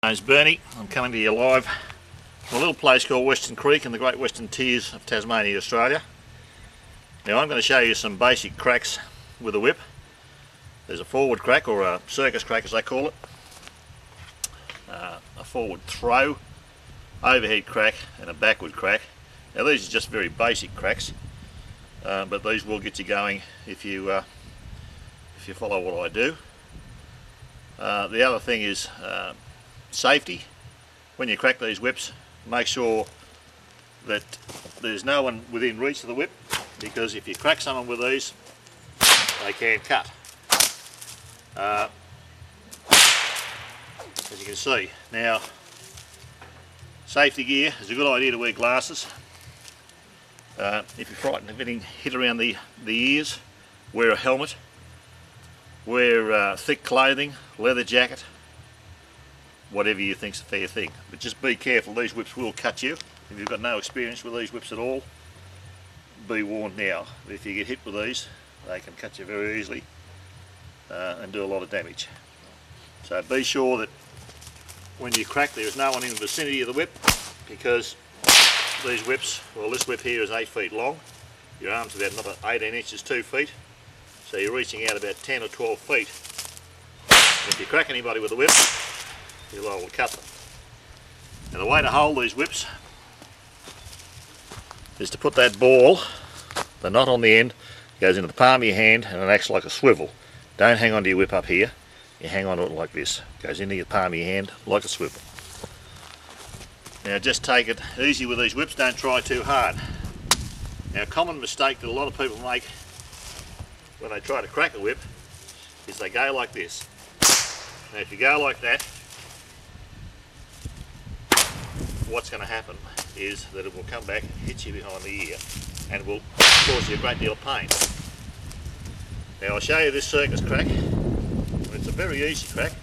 My name's Bernie. I'm coming to you live from a little place called Western Creek in the Great Western Tiers of Tasmania, Australia. Now I'm going to show you some basic cracks with a whip. There's a forward crack, or a circus crack as they call it, a forward throw, overhead crack and a backward crack. Now these are just very basic cracks, but these will get you going if you follow what I do. The other thing is safety. When you crack these whips, make sure that there's no one within reach of the whip, because if you crack someone with these, they can cut. As you can see. Now, safety gear is a good idea to wear glasses. If you're frightened of getting hit around the ears, wear a helmet, wear thick clothing, leather jacket, whatever you think's a fair thing. But just be careful, these whips will cut you. If you've got no experience with these whips at all, be warned now. If you get hit with these, they can cut you very easily and do a lot of damage. So be sure that when you crack, there's no one in the vicinity of the whip, because these whips, well, this whip here is 8 feet long. Your arm's about another 18 inches, 2 feet. So you're reaching out about 10 or 12 feet. If you crack anybody with a whip, you're liable to cut them. And the way to hold these whips is to put that ball, the knot on the end, goes into the palm of your hand and it acts like a swivel. Don't hang on to your whip up here, you hang on to it like this. It goes into your palm of your hand like a swivel. Now just take it easy with these whips, don't try too hard. Now a common mistake that a lot of people make when they try to crack a whip is they go like this. Now if you go like that, what's going to happen is that it will come back and hit you behind the ear and will cause you a great deal of pain. Now I'll show you this circus crack. It's a very easy crack.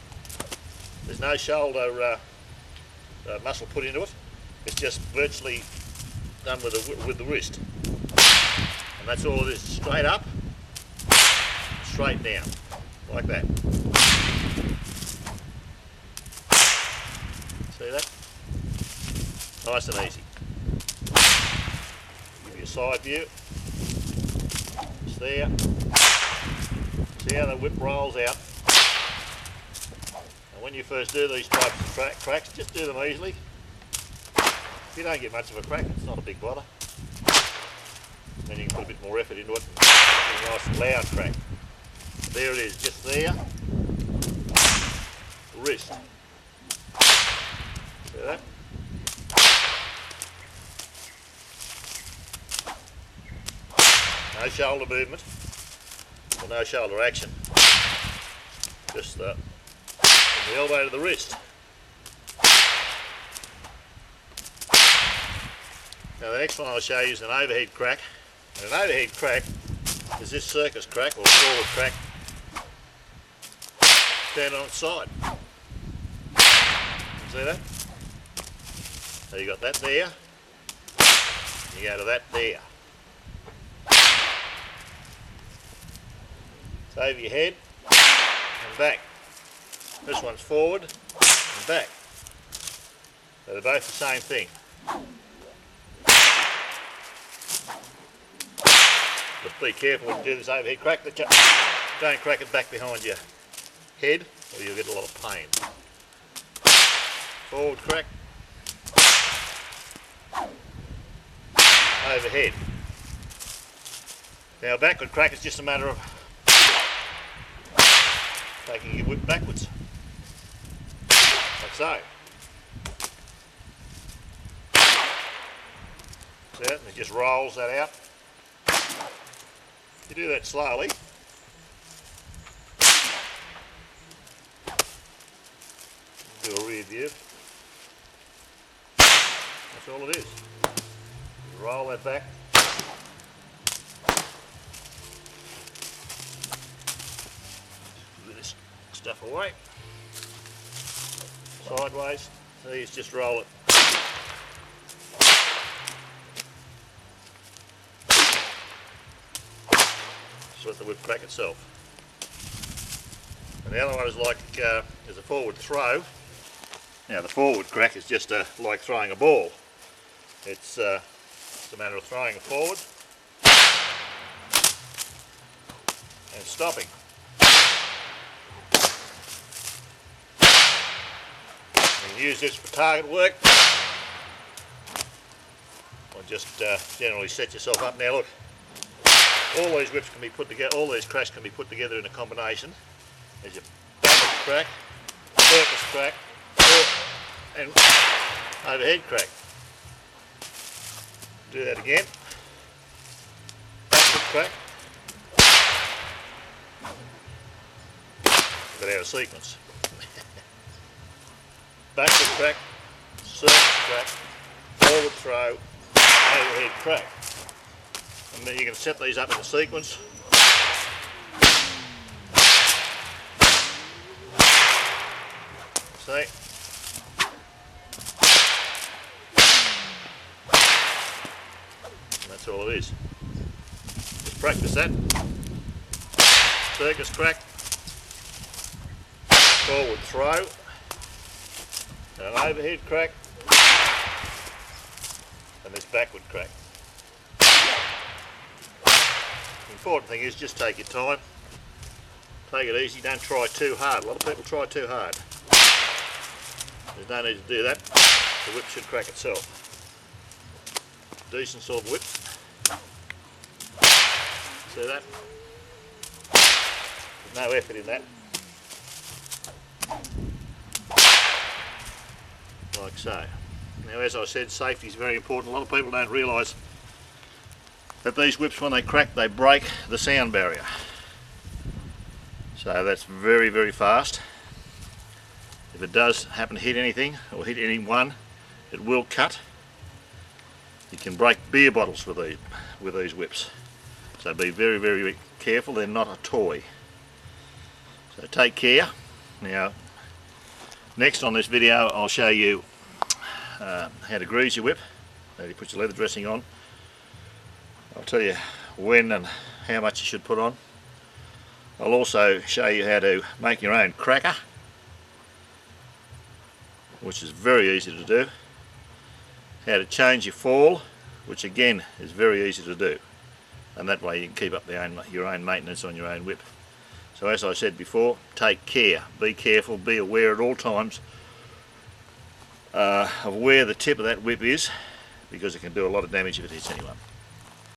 There's no shoulder muscle put into it. It's just virtually done with the wrist. And that's all it is. Straight up, straight down, like that. See that? Nice and easy. Give you a side view. It's there. See how the whip rolls out. And when you first do these types of cracks, just do them easily. If you don't get much of a crack, it's not a big bother. Then you can put a bit more effort into it and get a nice loud crack. There it is, just there. Wrist. See that? No shoulder movement, or no shoulder action. Just from the elbow to the wrist. Now the next one I'll show you is an overhead crack. And an overhead crack is this circus crack, or forward crack, turned on its side. See that? So you got that there, you go to that there. It's over your head and back. This one's forward and back. So they're both the same thing. But be careful when you do this overhead crack that you don't crack it back behind your head, or you'll get a lot of pain. Forward crack, overhead. Now a backward crack is just a matter of taking your whip backwards, like so. See that? And it just rolls that out. You do that slowly. Do a rear view. That's all it is. You roll that back. Move this stuff away. Sideways. So you just roll it. Just let the whip crack itself. And the other one is like is a forward throw. Now the forward crack is just like throwing a ball. It's a matter of throwing it forward and stopping. You can use this for target work, or just generally set yourself up. Now look, all these whips can be put together, all these cracks can be put together in a combination. There's your backward crack, circus crack, and overhead crack. Do that again. Backward crack. But out of sequence. Backward crack, circus crack, forward throw, overhead crack. And then you can set these up in a sequence. See? And that's all it is. Just practice that. Circus crack, forward throw, and an overhead crack, and this backward crack. The important thing is just take your time, take it easy, don't try too hard. A lot of people try too hard. There's no need to do that. The whip should crack itself. Decent sort of whip. See that? There's no effort in that. Like so. Now as I said, safety is very important. A lot of people don't realise that these whips, when they crack, they break the sound barrier. So that's very, very fast. If it does happen to hit anything or hit anyone, it will cut. You can break beer bottles with these whips. So be very, very careful. They're not a toy. So take care. Now, next on this video, I'll show you how to grease your whip. How you put your leather dressing on. I'll tell you when and how much you should put on. I'll also show you how to make your own cracker, which is very easy to do. How to change your fall, which again is very easy to do. And that way you can keep up your own maintenance on your own whip. So as I said before, take care, be careful, be aware at all times of where the tip of that whip is, because it can do a lot of damage if it hits anyone.